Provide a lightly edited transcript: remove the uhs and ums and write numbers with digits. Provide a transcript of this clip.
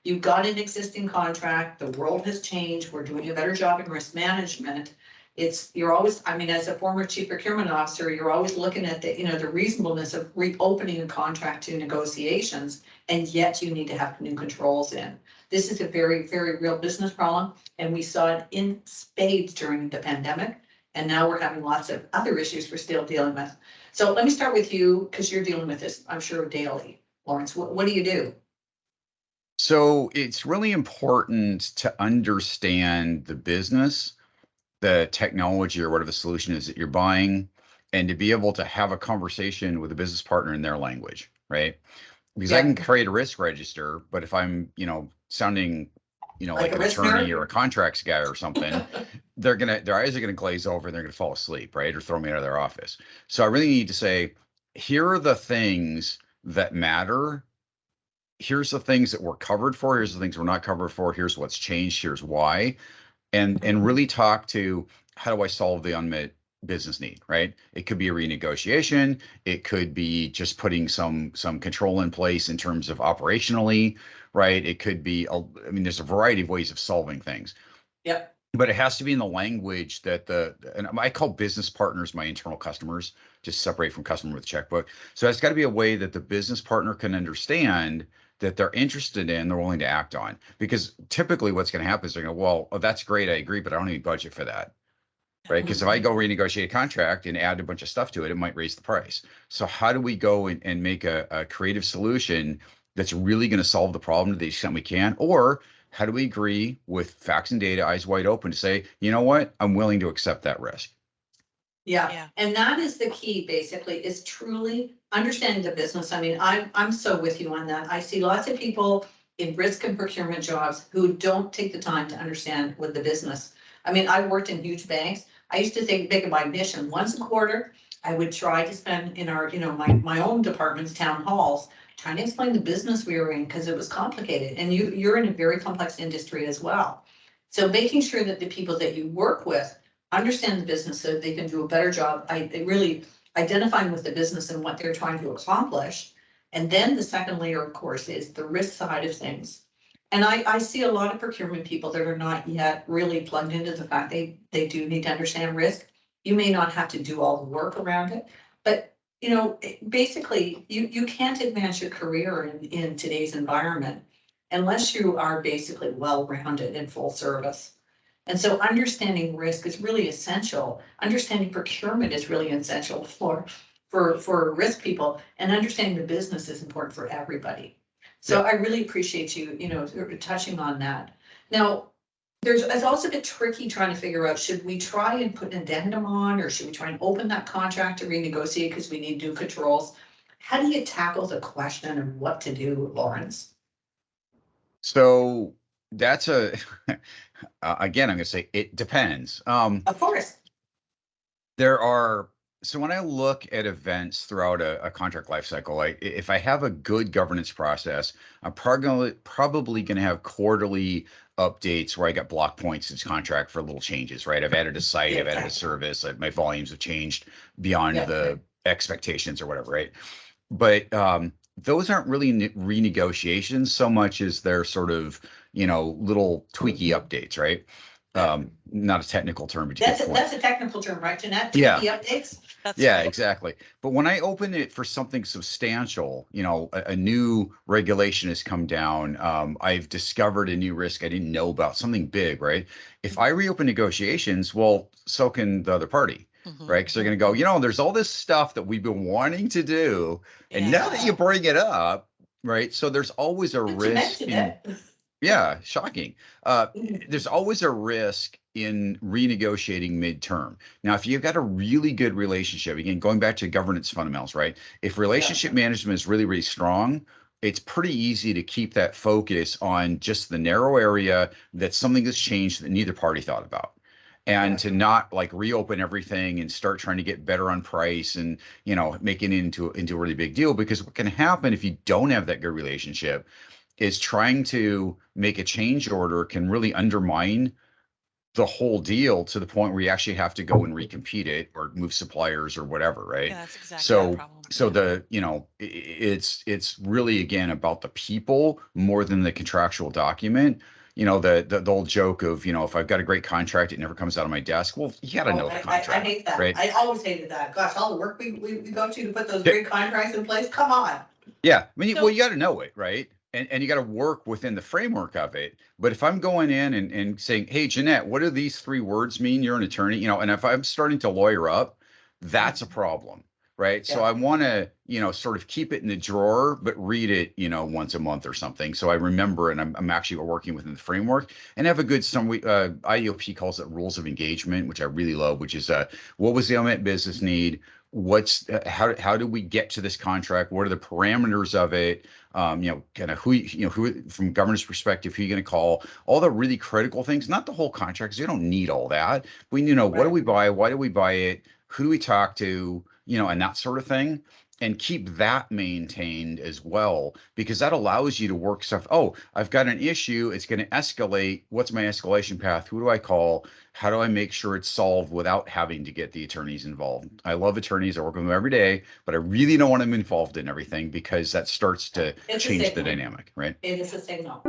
You've got an existing contract, the world has changed, we're doing a better job in risk management. You're always, I mean, as a former chief procurement officer, you're always looking at the, the reasonableness of reopening a contract to negotiations, and yet you need to have new controls in. This is a very, very real business problem, and we saw it in spades during the pandemic, and now we're having lots of other issues we're still dealing with. So let me start with you, because you're dealing with this, I'm sure, daily. Lawrence, what do you do? So it's really important to understand the business, the technology, or whatever the solution is that you're buying, and to be able to have a conversation with a business partner in their language, right? Because I Yeah, can create a risk register, but if I'm, sounding, like like a an risk attorney or nerd? a contracts guy or something, their eyes are gonna glaze over and they're gonna fall asleep, right? Or throw me out of their office. So I really need to say, here are the things that matter. Here's the things that we're covered for. Here's the things we're not covered for. Here's what's changed. Here's why. And really talk to, how do I solve the unmet business need, right? It could be a renegotiation. It could be just putting some control in place in terms of operationally, right? It could be, I mean, there's a variety of ways of solving things. Yep. But it has to be in the language that and I call business partners my internal customers, just separate from customer with checkbook. So it's got to be a way that the business partner can understand, that they're interested in, they're willing to act on. Because typically what's going to happen is they're going to, well, oh, that's great, I agree, but I don't need budget for that. Right. Because if I go renegotiate a contract and add a bunch of stuff to it, it might raise the price. So how do we go and make a creative solution that's really going to solve the problem to the extent we can? Or how do we agree with facts and data, eyes wide open, to say, you know what, I'm willing to accept that risk? Yeah, and that is the key, basically, is truly understanding the business. I mean, I'm so with you on that. I see lots of people in risk and procurement jobs who don't take the time to understand what the business. I mean, I worked in huge banks. I used to think, make it my mission, once a quarter, I would try to spend in our, my own departments, town halls, trying to explain the business we were in, because it was complicated. And you're in a very complex industry as well. So making sure that the people that you work with understand the business so they can do a better job. I really identifying with the business and what they're trying to accomplish. And then the second layer, of course, is the risk side of things. And I see a lot of procurement people that are not yet really plugged into the fact they do need to understand risk. You may not have to do all the work around it, but basically you can't advance your career in today's environment unless you are basically well-rounded in full service. And so understanding risk is really essential. Understanding procurement is really essential for risk people, and understanding the business is important for everybody. So Yeah. I really appreciate you, touching on that. Now, it's also a bit tricky trying to figure out, should we try and put an addendum on, or should we try and open that contract to renegotiate because we need new controls? How do you tackle the question of what to do, Lawrence? So that's again, I'm going to say it depends. Of course. There are, so when I look at events throughout a contract lifecycle, if I have a good governance process, I'm probably going to have quarterly updates where I got block points in this contract for little changes, right? I've added a site, Yeah, I've added a exactly. service, my volumes have changed beyond Yeah. the expectations or whatever, right? But those aren't really renegotiations so much as they're sort of, little tweaky updates, right? Not a technical term, but you get the point. That's a technical term, right, Jeanette? Yeah. Tweaky updates? That's Yeah, right. exactly. But when I open it for something substantial, a new regulation has come down. I've discovered a new risk I didn't know about, something big, right? If I reopen negotiations, well, so can the other party, right? Because they're going to go, there's all this stuff that we've been wanting to do, and now that you bring it up, right? So there's always a Good to risk mention in, it. yeah, shocking. There's always a risk in renegotiating midterm. Now, if you've got a really good relationship, again, going back to governance fundamentals, right? If Yeah. relationship management is really, really strong, it's pretty easy to keep that focus on just the narrow area that's something that's changed that neither party thought about. And to not like reopen everything and start trying to get better on price and making it into a really big deal. Because what can happen if you don't have that good relationship is trying to make a change order can really undermine the whole deal to the point where you actually have to go and recompete it or move suppliers or whatever, right? Yeah, that's exactly the So, problem. so Yeah. the, it's really again about the people more than the contractual document. The old joke of, if I've got a great contract, it never comes out of my desk. Well, you got to Oh, know the I contract, hate that. right? I always hated that. Gosh, all the work we go to put those Yeah, great contracts in place, come on. yeah. I mean, well, So, you got to know it, right? And you got to work within the framework of it. But if I'm going in and saying, hey, Jeanette, what do these 3 words mean? You're an attorney, and if I'm starting to lawyer up, that's a problem, right? So yeah, I want to, sort of keep it in the drawer, but read it, once a month or something. So I remember, and I'm actually working within the framework and have a good, IEOP calls it rules of engagement, which I really love, which is what was the unmet business need? What's how do we get to this contract? What are the parameters of it? Kind of who from governance perspective, who you're going to call, all the really critical things, not the whole contract, because you don't need all that. But what do right. we buy? Why do we buy it? Who do we talk to? And that sort of thing. And keep that maintained as well, because that allows you to work stuff. Oh, I've got an issue. It's going to escalate. What's my escalation path? Who do I call? How do I make sure it's solved without having to get the attorneys involved? I love attorneys. I work with them every day, but I really don't want them involved in everything because that starts to It's a change the signal. dynamic, right? It is a signal.